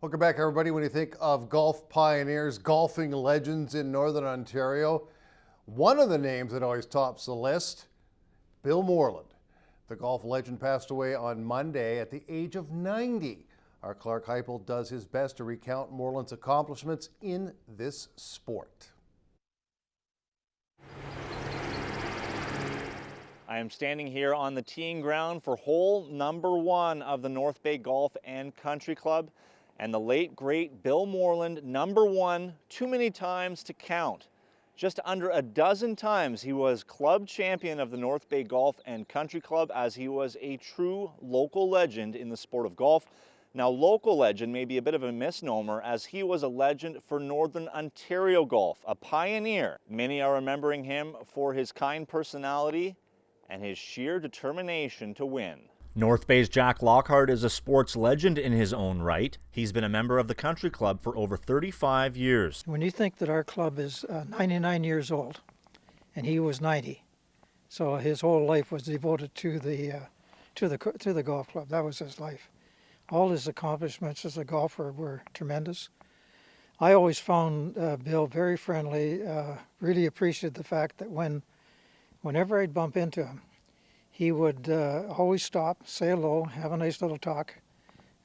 Welcome back, everybody. When you think of golf pioneers, golfing legends in Northern Ontario, one of the names that always tops the list, Bill Morland. The golf legend passed away on Monday at the age of 90. Our Clarke Heipel does his best to recount Morland's accomplishments in this sport. I am standing here on the teeing ground for hole number 1 of the North Bay Golf and Country Club. And the late, great Bill Morland, number 1, too many times to count. Just under a dozen times he was club champion of the North Bay Golf and Country Club, as he was a true local legend in the sport of golf. Now, local legend may be a bit of a misnomer, as he was a legend for Northern Ontario golf, a pioneer. Many are remembering him for his kind personality and his sheer determination to win. North Bay's Jack LOCKHART is a sports legend in his own right. He's been a member of the Country Club for over 35 years. When you think that our club is 99 years old, and he was 90, so his whole life was devoted to the golf club. That was his life. All his accomplishments as a golfer were tremendous. I always found Bill very friendly. Really appreciated the fact that whenever I'd bump into him, he would always stop, say hello, have a nice little talk.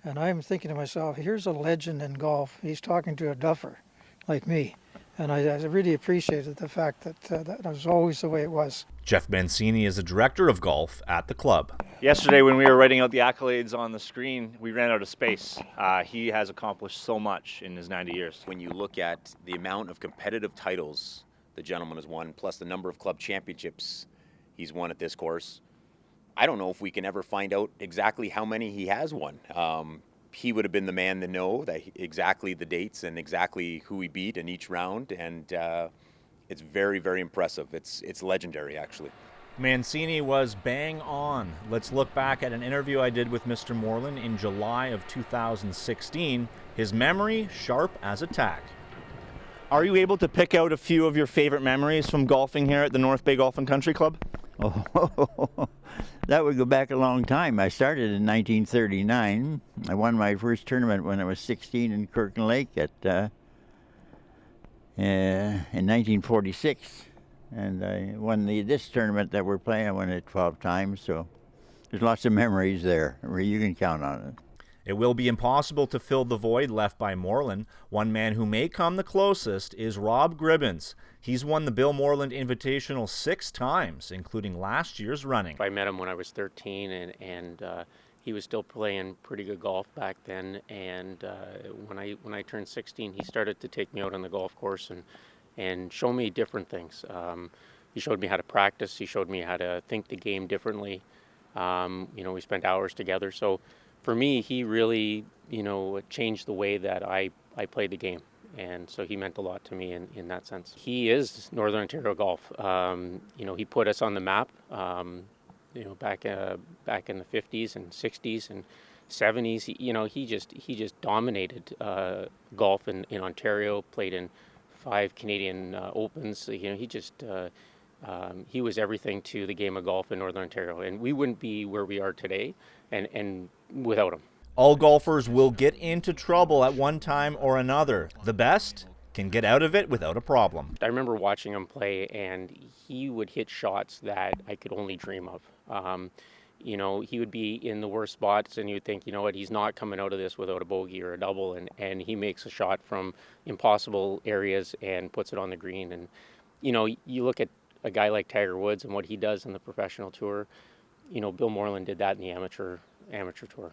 And I'm thinking to myself, here's a legend in golf. He's talking to a duffer like me. And I really appreciated the fact that that was always the way it was. Jeff MANCINI is the director of golf at the club. Yesterday, when we were writing out the accolades on the screen, we ran out of space. He has accomplished so much in his 90 years. When you look at the amount of competitive titles the gentleman has won, plus the number of club championships he's won at this course, I don't know if we can ever find out exactly how many he has won. He would have been the man to know that exactly the dates and exactly who he beat in each round, and it's very, very impressive. It's legendary, actually. MANCINI was bang on. Let's look back at an interview I did with Mr. Morland in July of 2016. His memory sharp as a tack. Are you able to pick out a few of your favorite memories from golfing here at the North Bay Golf and Country Club? Oh, that would go back a long time. I started in 1939. I won my first tournament when I was 16 in Kirkland Lake in 1946. And I won this tournament that we're playing. I won it 12 times, so there's lots of memories there. You can count on it. It will be impossible to fill the void left by Morland. One man who may come the closest is Rob GRIBBONS. He's won the Bill Morland Invitational 6 times, including last year's running. I met him when I was 13, and he was still playing pretty good golf back then. And when I turned 16, he started to take me out on the golf course and show me different things. He showed me how to practice. He showed me how to think the game differently. We spent hours together. So for me, he really, changed the way that I played the game. And so he meant a lot to me in that sense. He is Northern Ontario golf. He put us on the map, back in the 50s and 60s and 70s. He just dominated golf in Ontario, played in 5 Canadian Opens. He was everything to the game of golf in Northern Ontario. And we wouldn't be where we are today and without him. All golfers will get into trouble at one time or another. The best can get out of it without a problem. I remember watching him play, and he would hit shots that I could only dream of. He would be in the worst spots, and you'd think, he's not coming out of this without a bogey or a double, and he makes a shot from impossible areas and puts it on the green. And, you look at a guy like Tiger Woods and what he does in the professional tour. Bill Morland did that in the amateur tour.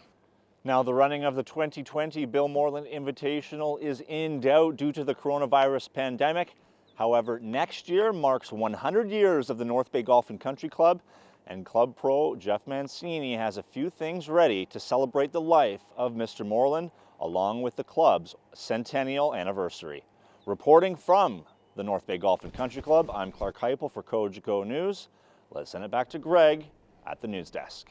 Now, the running of the 2020 Bill Morland Invitational is in doubt due to the coronavirus pandemic. However, next year marks 100 years of the North Bay Golf and Country Club, and Club Pro Jeff MANCINI has a few things ready to celebrate the life of Mr. Morland, along with the club's centennial anniversary. Reporting from the North Bay Golf and Country Club, I'm Clarke Heipel for Cogeco News. Let's send it back to Greg at the news desk.